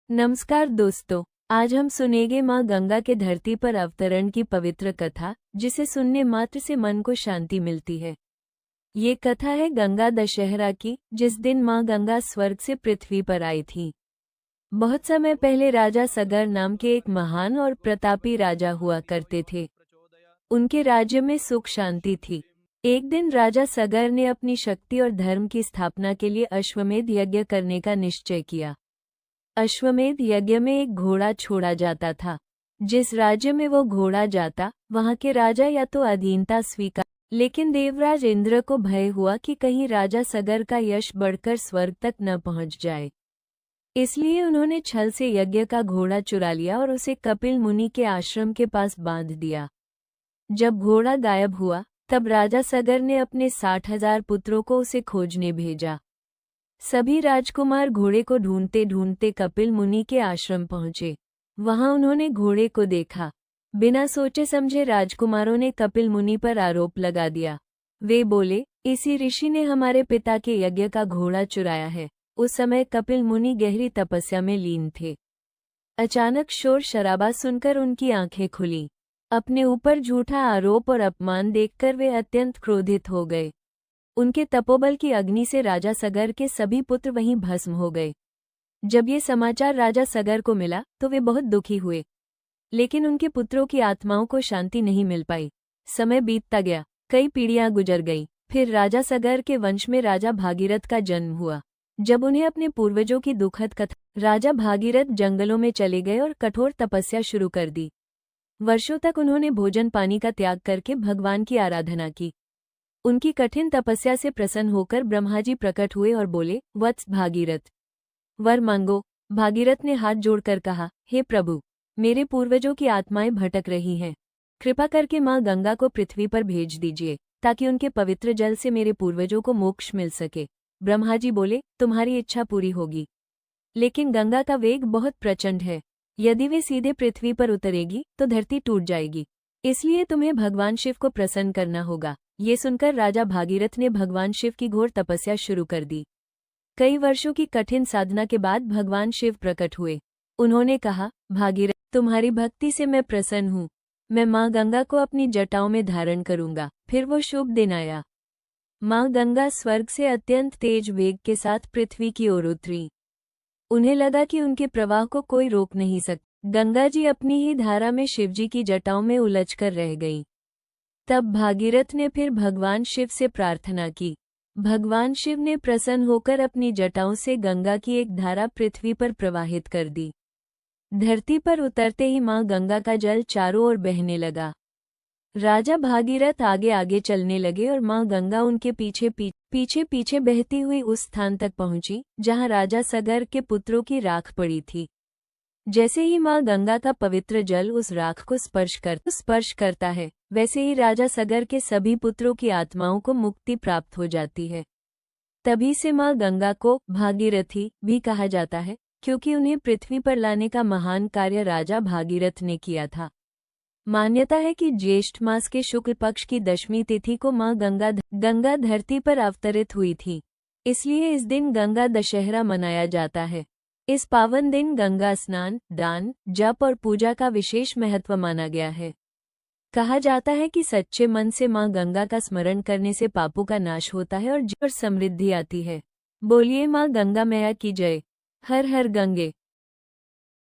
नमस्कार दोस्तों, आज हम सुनेंगे माँ गंगा के धरती पर अवतरण की पवित्र कथा, जिसे सुनने मात्र से मन को शांति मिलती है। ये कथा है गंगा दशहरा की, जिस दिन माँ गंगा स्वर्ग से पृथ्वी पर आई थी। बहुत समय पहले राजा सगर नाम के एक महान और प्रतापी राजा हुआ करते थे। उनके राज्य में सुख शांति थी। एक दिन राजा सगर ने अपनी शक्ति और धर्म की स्थापना के लिए अश्वमेध यज्ञ करने का निश्चय किया। अश्वमेध यज्ञ में एक घोड़ा छोड़ा जाता था। जिस राज्य में वो घोड़ा जाता, वहां के राजा या तो अधीनता स्वीकार, लेकिन देवराज इंद्र को भय हुआ कि कहीं राजा सगर का यश बढ़कर स्वर्ग तक न पहुंच जाए। इसलिए उन्होंने छल से यज्ञ का घोड़ा चुरा लिया और उसे कपिल मुनि के आश्रम के पास बांध दिया। जब घोड़ा गायब हुआ, तब राजा सगर ने अपने 60,000 पुत्रों को उसे खोजने भेजा। सभी राजकुमार घोड़े को ढूंढते ढूंढते कपिल मुनि के आश्रम पहुंचे। वहां उन्होंने घोड़े को देखा। बिना सोचे समझे राजकुमारों ने कपिल मुनि पर आरोप लगा दिया। वे बोले, इसी ऋषि ने हमारे पिता के यज्ञ का घोड़ा चुराया है। उस समय कपिल मुनि गहरी तपस्या में लीन थे। अचानक शोर शराबा सुनकर उनकी आंखें खुली। अपने ऊपर झूठा आरोप और अपमान देखकर वे अत्यंत क्रोधित हो गए। उनके तपोबल की अग्नि से राजा सगर के सभी पुत्र वहीं भस्म हो गए। जब ये समाचार राजा सगर को मिला तो वे बहुत दुखी हुए, लेकिन उनके पुत्रों की आत्माओं को शांति नहीं मिल पाई। समय बीतता गया, कई पीढ़ियां गुजर गई। फिर राजा सगर के वंश में राजा भागीरथ का जन्म हुआ। जब उन्हें अपने पूर्वजों की दुखद कथा, राजा भागीरथ जंगलों में चले गए और कठोर तपस्या शुरू कर दी। वर्षों तक उन्होंने भोजन पानी का त्याग करके भगवान की आराधना की। उनकी कठिन तपस्या से प्रसन्न होकर ब्रह्मा जी प्रकट हुए और बोले, वत्स भागीरथ, वर मांगो। भागीरथ ने हाथ जोड़कर कहा, हे प्रभु, मेरे पूर्वजों की आत्माएं भटक रही हैं। कृपा करके माँ गंगा को पृथ्वी पर भेज दीजिए, ताकि उनके पवित्र जल से मेरे पूर्वजों को मोक्ष मिल सके। ब्रह्मा जी बोले, तुम्हारी इच्छा पूरी होगी, लेकिन गंगा का वेग बहुत प्रचंड है। यदि वे सीधे पृथ्वी पर उतरेगी तो धरती टूट जाएगी। इसलिए तुम्हें भगवान शिव को प्रसन्न करना होगा। ये सुनकर राजा भागीरथ ने भगवान शिव की घोर तपस्या शुरू कर दी। कई वर्षों की कठिन साधना के बाद भगवान शिव प्रकट हुए। उन्होंने कहा, भागीरथ, तुम्हारी भक्ति से मैं प्रसन्न हूँ। मैं माँ गंगा को अपनी जटाओं में धारण करूंगा। फिर वो शुभ दिन आया। माँ गंगा स्वर्ग से अत्यंत तेज वेग के साथ पृथ्वी की ओर उतरी। उन्हें लगा कि उनके प्रवाह को कोई रोक नहीं सकता। गंगा जी अपनी ही धारा में शिवजी की जटाओं में उलझकर रह गई। तब भागीरथ ने फिर भगवान शिव से प्रार्थना की। भगवान शिव ने प्रसन्न होकर अपनी जटाओं से गंगा की एक धारा पृथ्वी पर प्रवाहित कर दी। धरती पर उतरते ही माँ गंगा का जल चारों ओर बहने लगा। राजा भागीरथ आगे आगे चलने लगे और माँ गंगा उनके पीछे पीछे बहती हुई उस स्थान तक पहुंची जहां राजा सगर के पुत्रों की राख पड़ी थी। जैसे ही माँ गंगा का पवित्र जल उस राख को स्पर्श करता है, वैसे ही राजा सगर के सभी पुत्रों की आत्माओं को मुक्ति प्राप्त हो जाती है। तभी से माँ गंगा को भागीरथी भी कहा जाता है, क्योंकि उन्हें पृथ्वी पर लाने का महान कार्य राजा भागीरथ ने किया था। मान्यता है कि ज्येष्ठ मास के शुक्ल पक्ष की दशमी तिथि को माँ गंगा धरती पर अवतरित हुई थी। इसलिए इस दिन गंगा दशहरा मनाया जाता है। इस पावन दिन गंगा स्नान, दान, जप और पूजा का विशेष महत्व माना गया है। कहा जाता है कि सच्चे मन से माँ गंगा का स्मरण करने से पापों का नाश होता है और समृद्धि आती है। बोलिए माँ गंगा मैया की जय। हर हर गंगे।